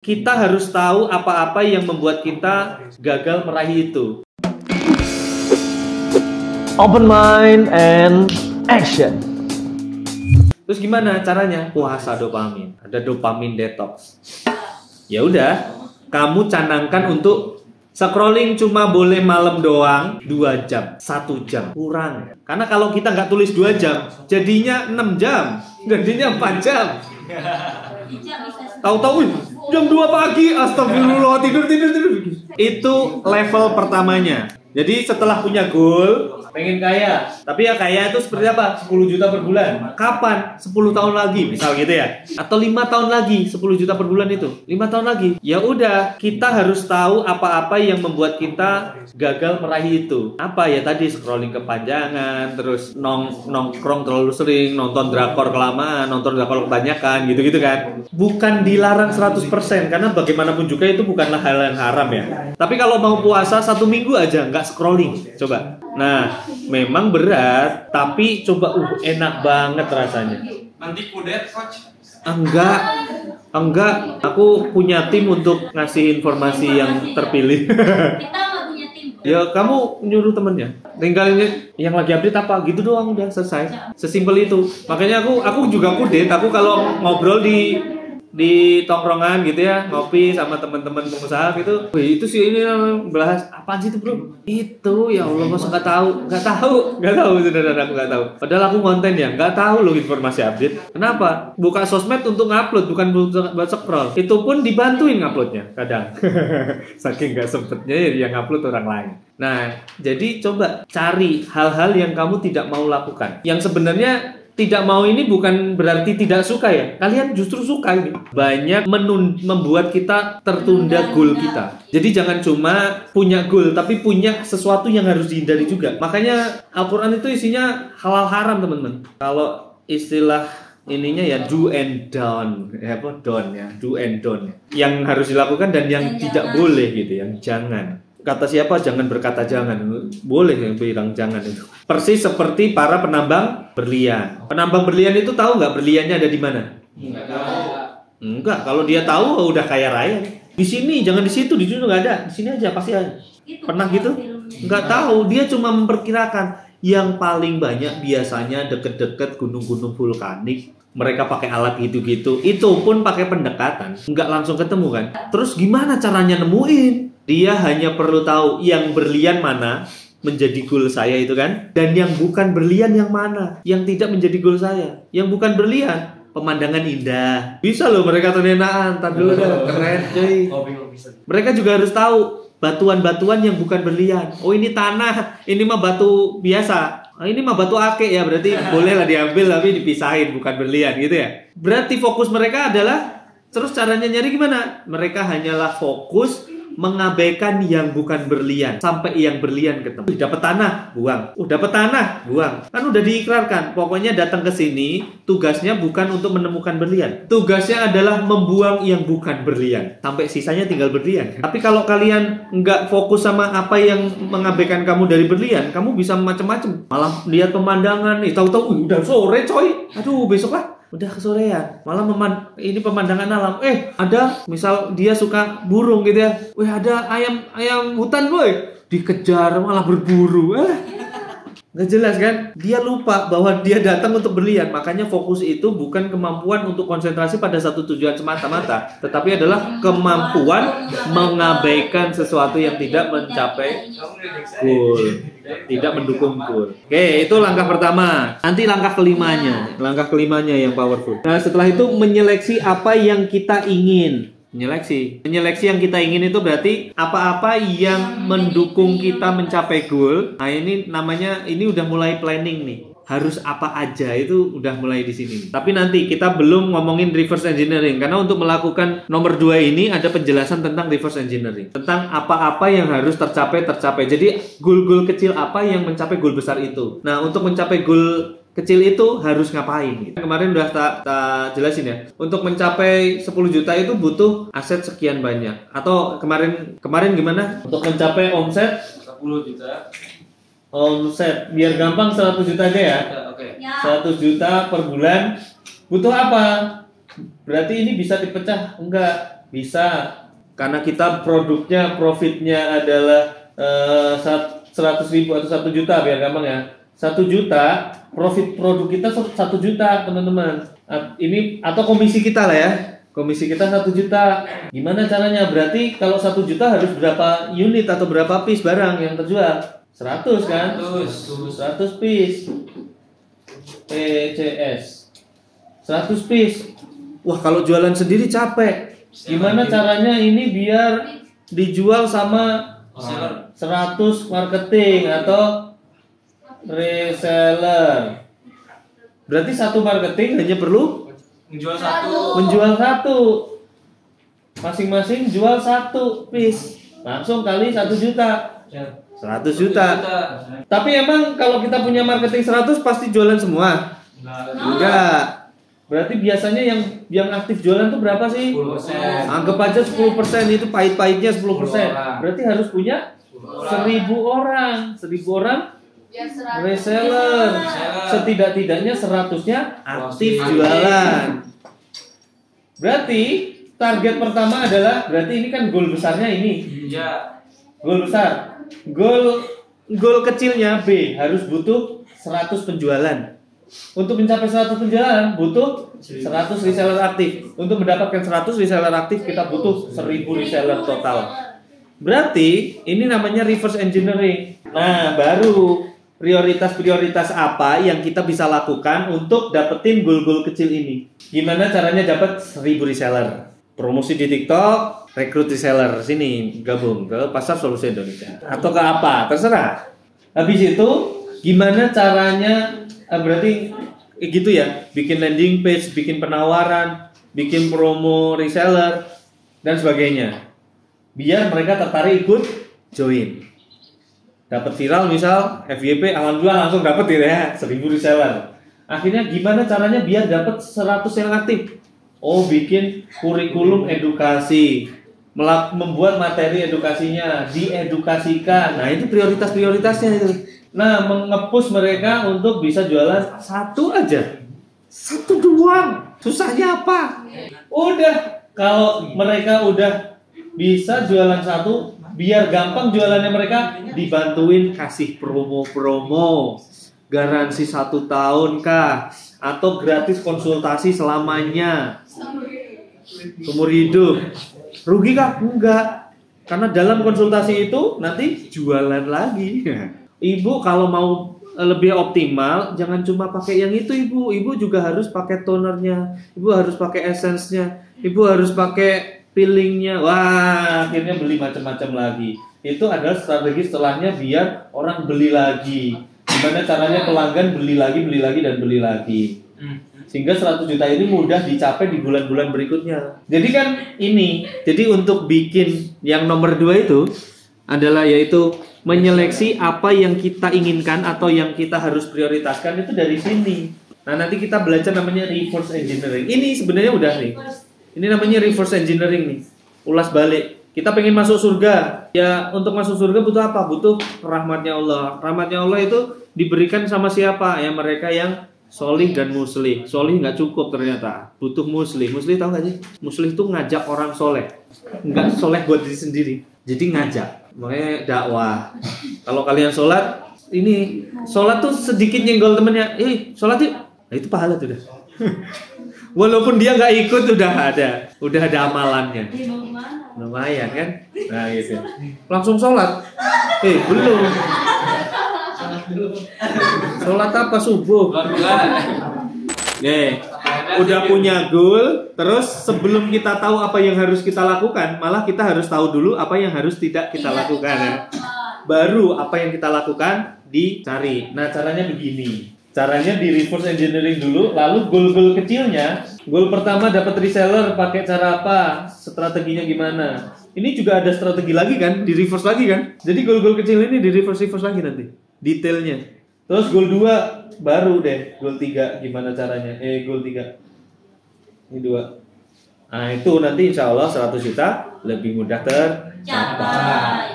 Kita harus tahu apa-apa yang membuat kita gagal meraih itu. Open mind and action. Terus gimana caranya? Puasa dopamin. Ada dopamin detox. Ya udah, kamu canangkan untuk scrolling cuma boleh malam doang 2 jam, 1 jam. Kurang. Karena kalau kita nggak tulis 2 jam, jadinya 6 jam, jadinya 4 jam. Tahu-tahu jam 2 pagi, astagfirullah, tidur. Itu level pertamanya. Jadi setelah punya goal, pengen kaya. Tapi ya kaya itu seperti apa? 10 juta per bulan. Kapan? 10 tahun lagi, misal gitu ya. Atau 5 tahun lagi, 10 juta per bulan itu. 5 tahun lagi. Ya udah, kita harus tahu apa-apa yang membuat kita gagal meraih itu. Apa ya tadi, scrolling kepanjangan, terus nongkrong terlalu sering, nonton drakor kelamaan, nonton drakor kebanyakan, gitu-gitu kan. Bukan dilarang 100%, karena bagaimanapun juga itu bukanlah hal yang haram ya. Tapi kalau mau puasa 1 minggu aja nggak scrolling, coba. Nah, memang berat, tapi coba enak banget rasanya. Nanti kudet, coach. Enggak. Aku punya tim untuk ngasih informasi yang terpilih. Kita nggak punya tim. Ya kamu nyuruh temennya, tinggal yang lagi update apa gitu doang, udah selesai. Sesimpel itu. Makanya aku juga kudet. Aku kalau ngobrol di tongkrongan gitu ya, ngopi sama teman-teman pengusaha gitu, wih itu sih ini bahas apaan sih itu bro? Itu ya Allah, masa nggak tahu saudara, aku nggak tahu. Padahal aku konten ya, nggak tahu loh informasi update. Kenapa? Buka sosmed untuk ngupload, bukan buat scroll. Itu pun dibantuin nguploadnya kadang. Saking nggak sempetnya ya yang ngupload orang lain. Nah, jadi coba cari hal-hal yang kamu tidak mau lakukan. Yang sebenarnya tidak mau ini bukan berarti tidak suka ya. Kalian justru suka ini. Banyak membuat kita tertunda goal kita. Jadi jangan cuma punya goal, tapi punya sesuatu yang harus dihindari juga. Makanya Al-Quran itu isinya halal haram teman-teman. Kalau istilah ininya ya do and don't. Do and don't. Yang harus dilakukan dan yang tidak boleh gitu. Yang jangan. Kata siapa? Jangan berkata jangan. Boleh yang bilang jangan itu. Persis seperti para penambang berlian. Penambang berlian itu tahu nggak berliannya ada di mana? Enggak. Kalau dia tahu udah kaya raya. Di sini, jangan di situ, di situ nggak ada. Di sini aja pasti ada. Pernah gitu? Nggak tahu. Dia cuma memperkirakan. Yang paling banyak biasanya deket-deket gunung-gunung vulkanik. Mereka pakai alat gitu-gitu. Itu pun pakai pendekatan. Nggak langsung ketemu kan? Terus gimana caranya nemuin? Dia hanya perlu tahu yang berlian mana menjadi goal saya itu kan, dan yang bukan berlian yang mana yang tidak menjadi goal saya. Yang bukan berlian, pemandangan indah. Bisa loh mereka terenaan, dulu dah keren cuy. Mereka juga harus tahu batuan-batuan yang bukan berlian. Oh ini tanah, ini mah batu biasa. Ini mah batu ake ya, berarti boleh lah diambil tapi dipisahin, bukan berlian gitu ya. Berarti fokus mereka adalah, terus caranya nyari gimana? Mereka hanyalah fokus mengabaikan yang bukan berlian sampai yang berlian ketemu. Dapat tanah, buang. Dapat tanah, buang. Kan udah diikrarkan. Pokoknya datang ke sini, tugasnya bukan untuk menemukan berlian. Tugasnya adalah membuang yang bukan berlian. Sampai sisanya tinggal berlian. Tapi kalau kalian nggak fokus sama apa yang mengabaikan kamu dari berlian, kamu bisa macam-macam. Malah lihat pemandangan nih, tahu-tahu udah sore coy. Aduh, besok lah. Udah kesorean, malah ini pemandangan alam. Ada misal dia suka burung gitu ya. Ada ayam hutan boy, dikejar malah berburu. Nggak jelas kan? Dia lupa bahwa dia datang untuk berlian. Makanya fokus itu bukan kemampuan untuk konsentrasi pada satu tujuan semata-mata, tetapi adalah kemampuan mengabaikan sesuatu yang tidak mencapai goal, tidak mendukung goal. Oke, itu langkah pertama. Nanti langkah kelimanya yang powerful. Nah, setelah itu menyeleksi apa yang kita ingin. Menyeleksi yang kita ingin itu berarti apa-apa yang mendukung kita mencapai goal. Nah, ini namanya, ini udah mulai planning nih. Harus apa aja itu udah mulai di sini. Tapi nanti kita belum ngomongin reverse engineering, karena untuk melakukan nomor 2 ini ada penjelasan tentang reverse engineering, tentang apa-apa yang harus tercapai. Jadi goal-goal kecil apa yang mencapai goal besar itu. Nah, untuk mencapai goal kecil itu harus ngapain gitu. Kemarin udah tak jelasin ya. Untuk mencapai 10 juta itu butuh aset sekian banyak. Atau kemarin gimana? Untuk mencapai omset 10 juta. Omset biar gampang 100 juta aja ya. Oke. 100 juta per bulan. Butuh apa? Berarti ini bisa dipecah enggak? Bisa, karena kita produknya, profitnya adalah 100.000 atau 1 juta biar gampang ya. 1 juta, profit produk kita 1 juta teman-teman. Ini atau komisi kita lah ya. Komisi kita 1 juta. Gimana caranya? Berarti kalau 1 juta harus berapa unit atau berapa piece barang yang terjual? 100 kan? 100 piece. PCS 100 piece. Wah, kalau jualan sendiri capek. Gimana caranya ini biar dijual sama 100 marketing atau reseller? Berarti satu marketing hanya perlu menjual satu. Masing-masing jual 1 piece. Langsung kali 1 juta. 100 juta. Tapi emang kalau kita punya marketing 100 pasti jualan semua? Enggak. Berarti biasanya yang aktif jualan tuh berapa sih? 10%. Anggap aja 10%, itu pahit-pahitnya 10%. Berarti harus punya 1.000 orang. 1.000 orang reseller. Setidak-tidaknya 100-nya aktif jualan. Berarti target pertama adalah, berarti ini kan goal besarnya ini. Iya. Goal besar. Goal kecilnya B harus butuh 100 penjualan. Untuk mencapai 100 penjualan butuh 100 reseller aktif. Untuk mendapatkan 100 reseller aktif kita butuh 1.000 reseller total. Berarti ini namanya reverse engineering. Nah, baru prioritas-prioritas apa yang kita bisa lakukan untuk dapetin goal-goal kecil ini. Gimana caranya dapat 1.000 reseller? Promosi di TikTok, rekrut reseller sini, gabung ke Pasar Solusi Indonesia atau ke apa, terserah. Habis itu gimana caranya? Berarti gitu ya, bikin landing page, bikin penawaran, bikin promo reseller dan sebagainya. Biar mereka tertarik ikut join. Dapat viral misal FYP, alhamdulillah langsung dapat ya 1.000 reseller. Akhirnya gimana caranya biar dapat 100 yang aktif? Oh, bikin kurikulum edukasi, membuat materi edukasinya, diedukasikan. Nah, itu prioritas-prioritasnya itu. Nah, mengepush mereka untuk bisa jualan 1 aja. 1 doang. Susahnya apa? Udah, kalau mereka udah bisa jualan 1, biar gampang jualannya mereka, dibantuin kasih promo-promo. Garansi 1 tahun kah? Atau gratis konsultasi selamanya. Seumur hidup. Rugi kah? Enggak. Karena dalam konsultasi itu nanti jualan lagi. Ibu kalau mau lebih optimal, jangan cuma pakai yang itu ibu. Ibu juga harus pakai tonernya. Ibu harus pakai essence-nya. Ibu harus pakai peelingnya. Wah, akhirnya beli macam-macam lagi. Itu adalah strategi setelahnya biar orang beli lagi. Gimana caranya pelanggan beli lagi, dan beli lagi. Sehingga 100 juta ini mudah dicapai di bulan-bulan berikutnya. Jadi kan ini, jadi untuk bikin yang nomor 2 itu adalah yaitu menyeleksi apa yang kita inginkan atau yang kita harus prioritaskan itu dari sini. Nah, nanti kita belajar namanya reverse engineering. Ini sebenarnya udah nih. Ini namanya reverse engineering nih. Ulas balik. Kita pengen masuk surga. Ya, untuk masuk surga butuh apa? Butuh rahmatnya Allah. Rahmatnya Allah itu diberikan sama siapa? Ya, mereka yang solih dan muslih. Solih nggak cukup ternyata. Butuh muslih. Muslih tahu nggak sih? Muslih itu ngajak orang soleh. Nggak soleh buat diri sendiri. Jadi ngajak. Makanya dakwah. Kalau kalian sholat, ini sholat tuh sedikit nyenggol temennya. Sholat yuk. Nah, itu pahala tuh dah. Walaupun dia nggak ikut udah ada amalannya. Lumayan kan? Nah gitu. Langsung sholat. Belum. Sholat apa subuh? Udah punya goal. Terus sebelum kita tahu apa yang harus kita lakukan, malah kita harus tahu dulu apa yang harus tidak kita lakukan ya. Baru apa yang kita lakukan dicari. Nah, caranya begini. Caranya di reverse engineering dulu, lalu goal-goal kecilnya. Goal pertama dapat reseller pakai cara apa? Strateginya gimana? Ini juga ada strategi lagi kan, di reverse lagi kan. Jadi goal-goal kecil ini di reverse lagi nanti. Detailnya. Terus goal 2 baru deh, goal 3 gimana caranya? Goal 3. Ini 2. Nah, itu nanti insya Allah 100 juta lebih mudah tercapai.